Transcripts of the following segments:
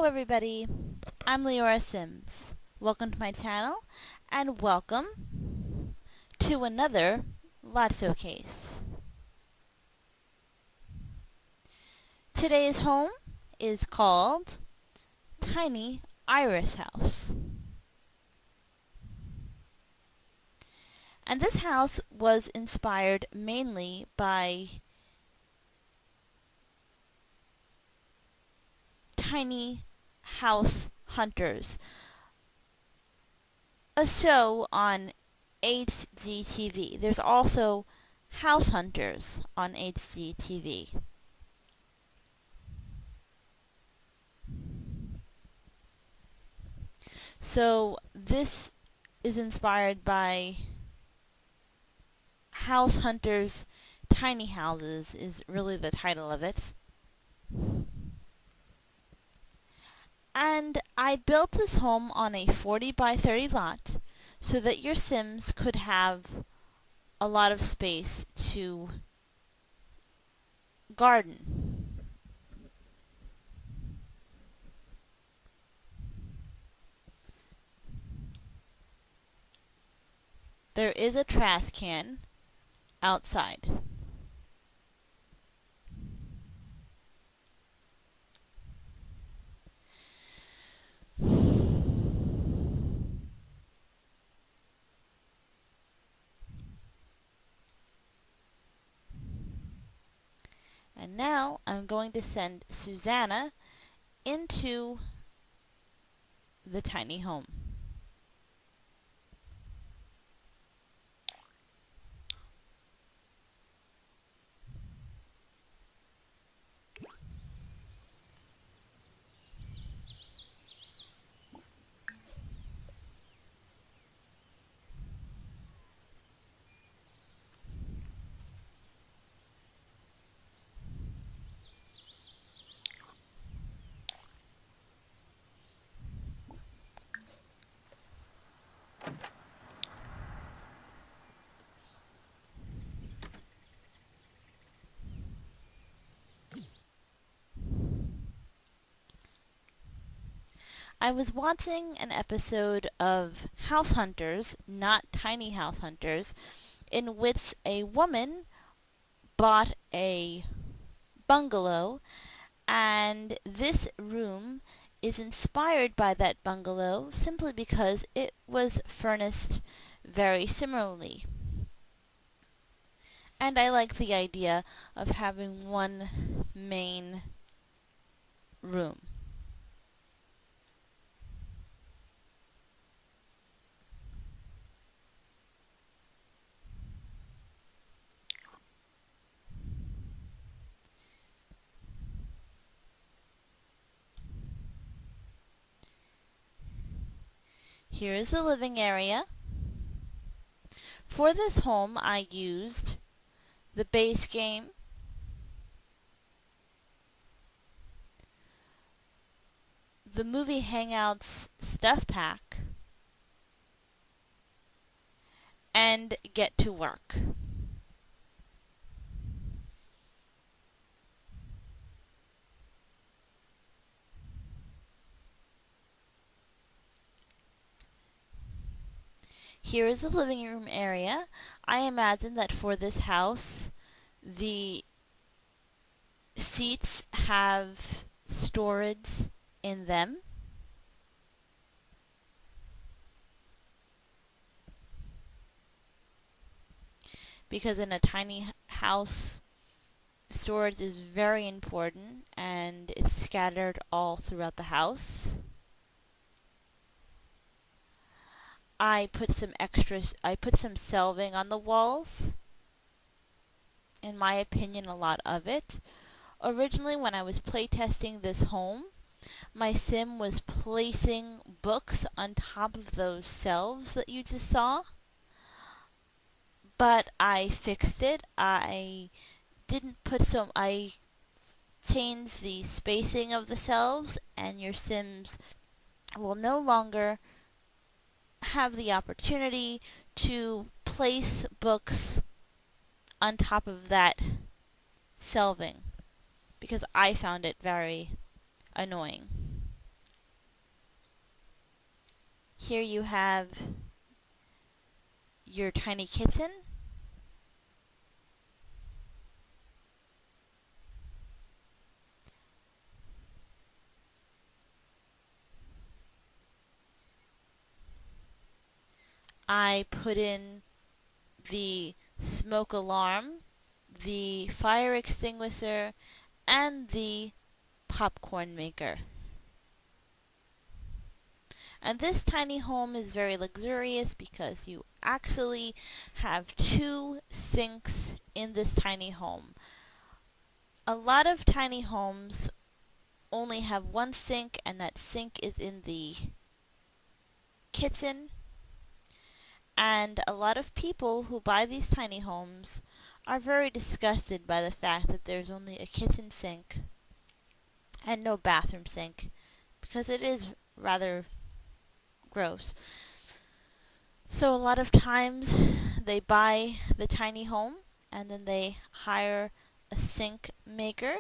everybody, I'm Leora Sims. Welcome to my channel and welcome to another Lotso case. Today's home is called Tiny Iris House. And this house was inspired mainly by Tiny House Hunters, a show on HGTV. There's also House Hunters on HGTV. So this is inspired by House Hunters Tiny Houses is really the title of it. And I built this home on a 40 by 30 lot so that your Sims could have a lot of space to garden. There is a trash can outside. And now I'm going to send Susanna into the tiny home. I was watching an episode of House Hunters, not Tiny House Hunters, in which a woman bought a bungalow, and this room is inspired by that bungalow simply because it was furnished very similarly. And I like the idea of having one main room. Here is the living area. For this home, I used the base game, the Movie Hangouts stuff pack, and Get to Work. Here is the living room area. I imagine that for this house, the seats have storage in them. Because in a tiny house, storage is very important and it's scattered all throughout the house. I put some shelving on the walls. In my opinion, a lot of it. Originally, when I was playtesting this home, my sim was placing books on top of those shelves that you just saw. But I fixed it. I changed the spacing of the shelves, and your Sims will no longer have the opportunity to place books on top of that shelving, because I found it very annoying. Here you have your tiny kitten. I put in the smoke alarm, the fire extinguisher, and the popcorn maker. And this tiny home is very luxurious because you actually have two sinks in this tiny home. A lot of tiny homes only have one sink, and that sink is in the kitchen. And a lot of people who buy these tiny homes are very disgusted by the fact that there's only a kitchen sink and no bathroom sink, because it is rather gross. So a lot of times they buy the tiny home and then they hire a sink maker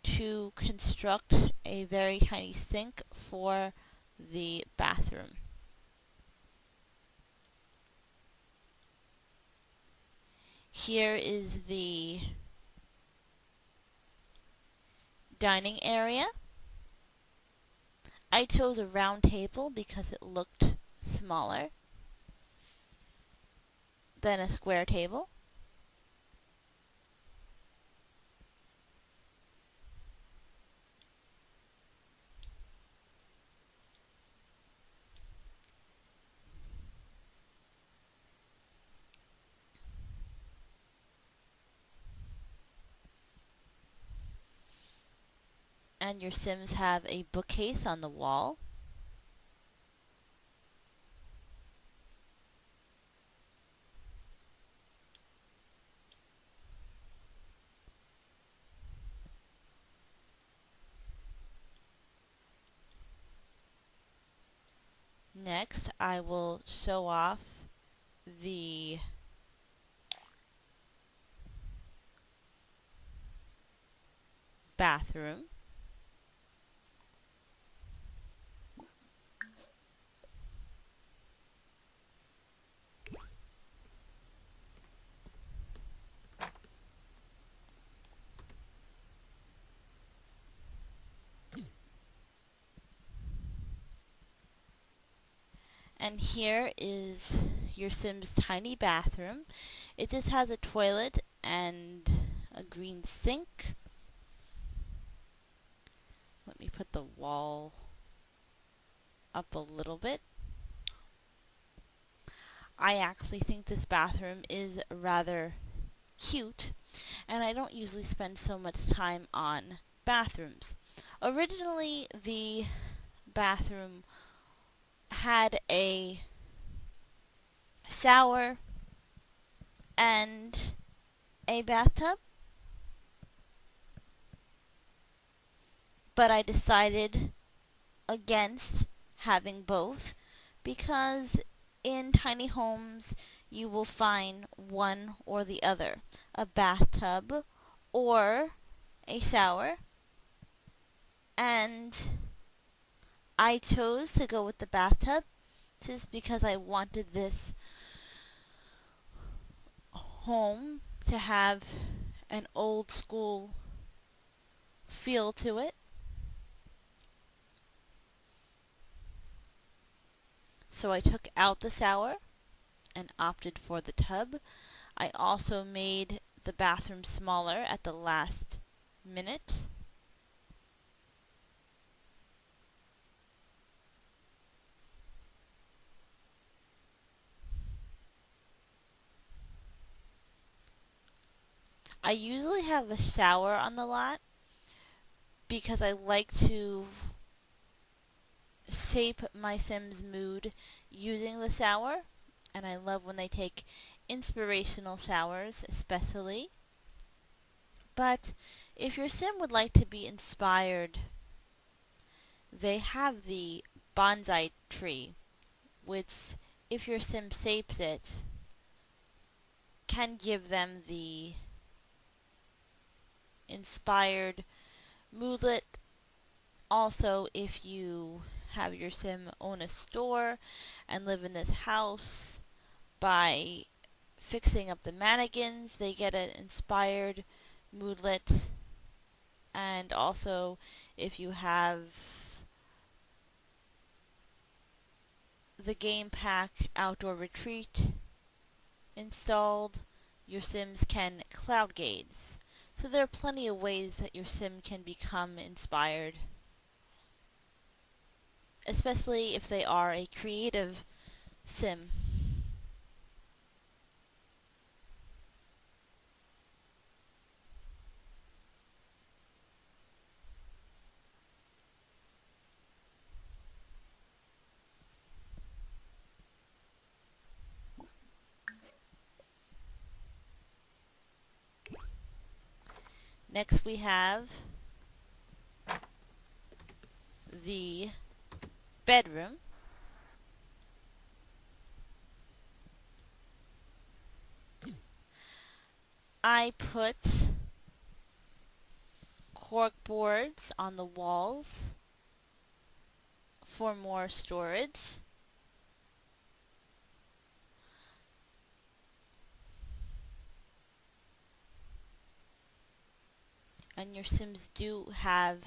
to construct a very tiny sink for the bathroom. Here is the dining area. I chose a round table because it looked smaller than a square table. And your Sims have a bookcase on the wall. Next, I will show off the bathroom. And here is your Sim's tiny bathroom. It just has a toilet and a green sink. Let me put the wall up a little bit. I actually think this bathroom is rather cute, and I don't usually spend so much time on bathrooms. Originally, the bathroom had a shower and a bathtub, but I decided against having both because in tiny homes you will find one or the other, a bathtub or a shower, and I chose to go with the bathtub just because I wanted this home to have an old school feel to it. So I took out the shower and opted for the tub. I also made the bathroom smaller at the last minute. I usually have a shower on the lot because I like to shape my Sim's mood using the shower, and I love when they take inspirational showers, especially. But if your Sim would like to be inspired, they have the bonsai tree, which, if your Sim shapes it, can give them the inspired moodlet Also, if you have your sim own a store and live in this house, by fixing up the mannequins, they get an inspired moodlet. And also, if you have the game pack Outdoor Retreat installed, your sims can cloud gaze. So there are plenty of ways that your sim can become inspired, especially if they are a creative sim. Next we have the bedroom. I put cork boards on the walls for more storage. And your sims do have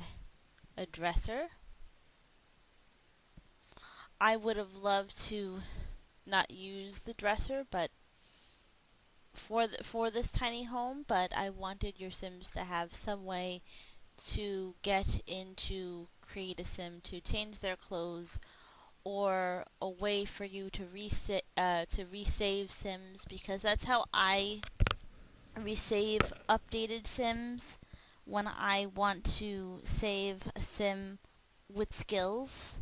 a dresser. I would have loved to not use the dresser, but for this tiny home, but I wanted your sims to have some way to get into Create a Sim to change their clothes, or a way for you to resave sims, because that's how I resave updated sims when I want to save a sim with skills.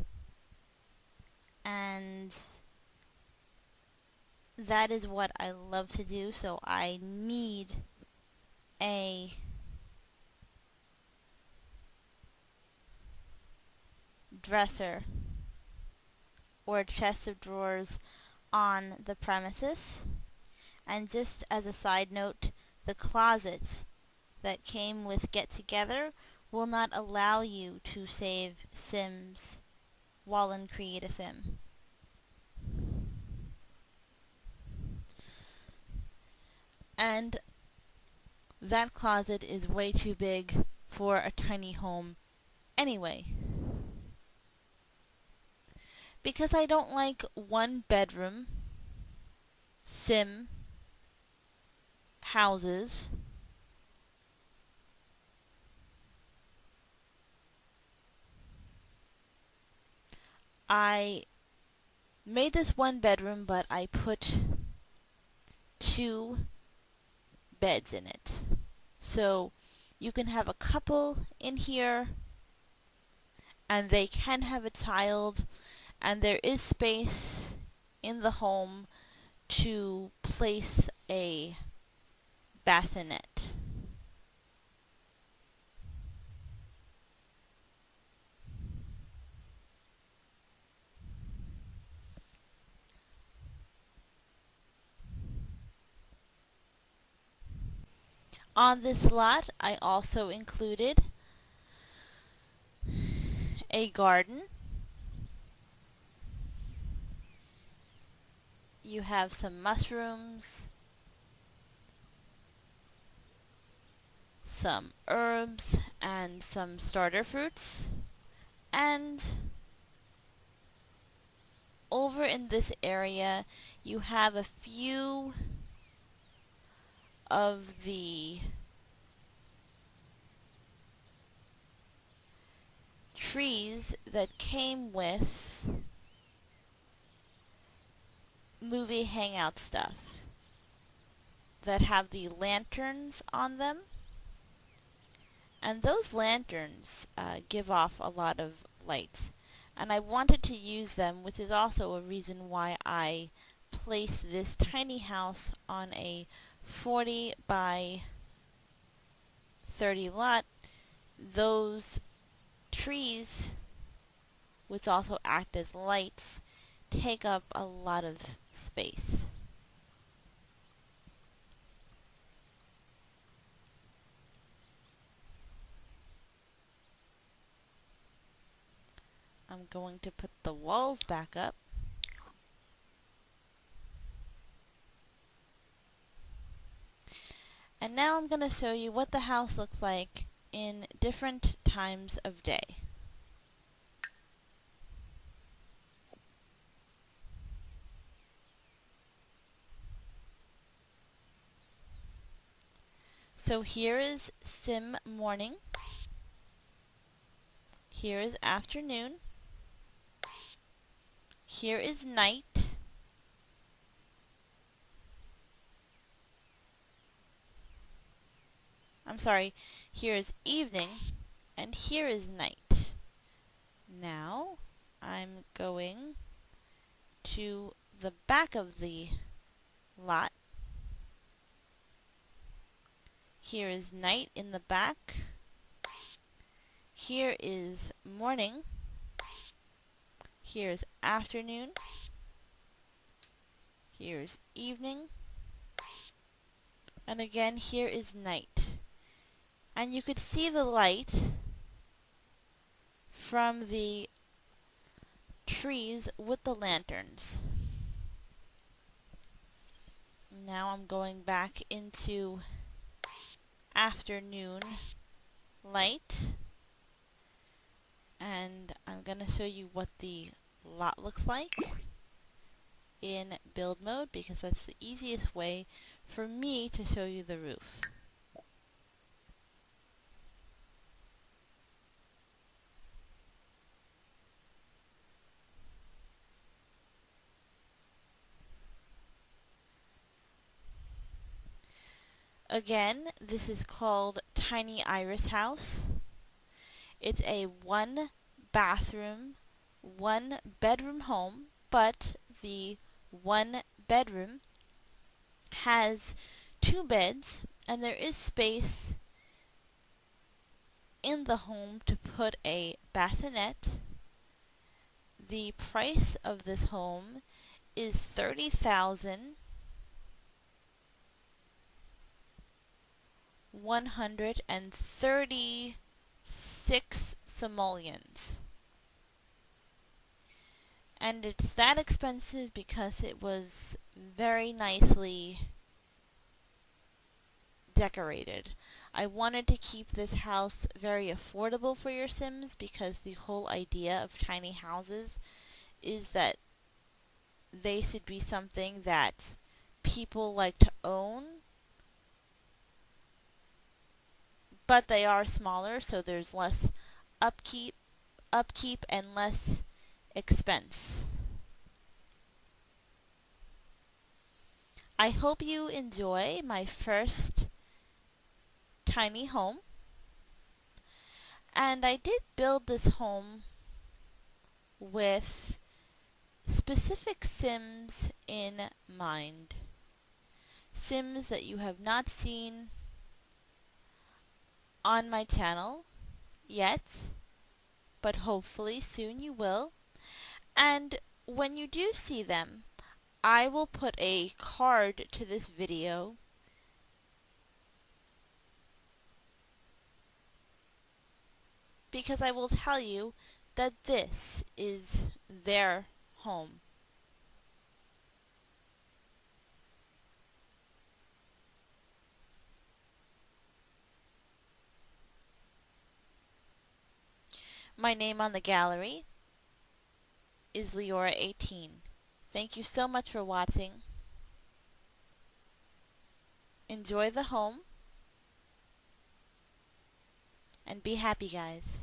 And that is what I love to do, so I need a dresser or a chest of drawers on the premises. And just as a side note, the closet that came with Get Together will not allow you to save sims while in Create a Sim. And that closet is way too big for a tiny home anyway. Because I don't like one bedroom sim houses. I made this one bedroom, but I put 2 beds in it. So you can have a couple in here, and they can have a child, and there is space in the home to place a bassinet. On this lot, I also included a garden. You have some mushrooms, some herbs, and some starter fruits. And over in this area, you have a few of the trees that came with movie hangout stuff that have the lanterns on them. And those lanterns give off a lot of light. And I wanted to use them, which is also a reason why I placed this tiny house on a 40 by 30 lot. Those trees, which also act as lights, take up a lot of space. I'm going to put the walls back up. And now I'm going to show you what the house looks like in different times of day. So here is sim morning. Here is afternoon. Here is night. I'm sorry, here is evening, and here is night. Now I'm going to the back of the lot. Here is night in the back. Here is morning. Here's afternoon. Here's evening. And again, here is night. And you could see the light from the trees with the lanterns. Now I'm going back into afternoon light, and I'm going to show you what the lot looks like in build mode, because that's the easiest way for me to show you the roof. Again, this is called Tiny Iris House. It's a 1-bathroom, 1-bedroom home, but the 1-bedroom has 2 beds, and there is space in the home to put a bassinet. The price of this home is $30,136 simoleons. And it's that expensive because it was very nicely decorated. I wanted to keep this house very affordable for your Sims, because the whole idea of tiny houses is that they should be something that people like to own, but they are smaller, so there's less upkeep and less expense. I hope you enjoy my first tiny home. And I did build this home with specific Sims in mind. Sims that you have not seen on my channel yet, but hopefully soon you will. And when you do see them, I will put a card to this video because I will tell you that this is their home. My name on the gallery is Leora 18. Thank you so much for watching. Enjoy the home and be happy, guys.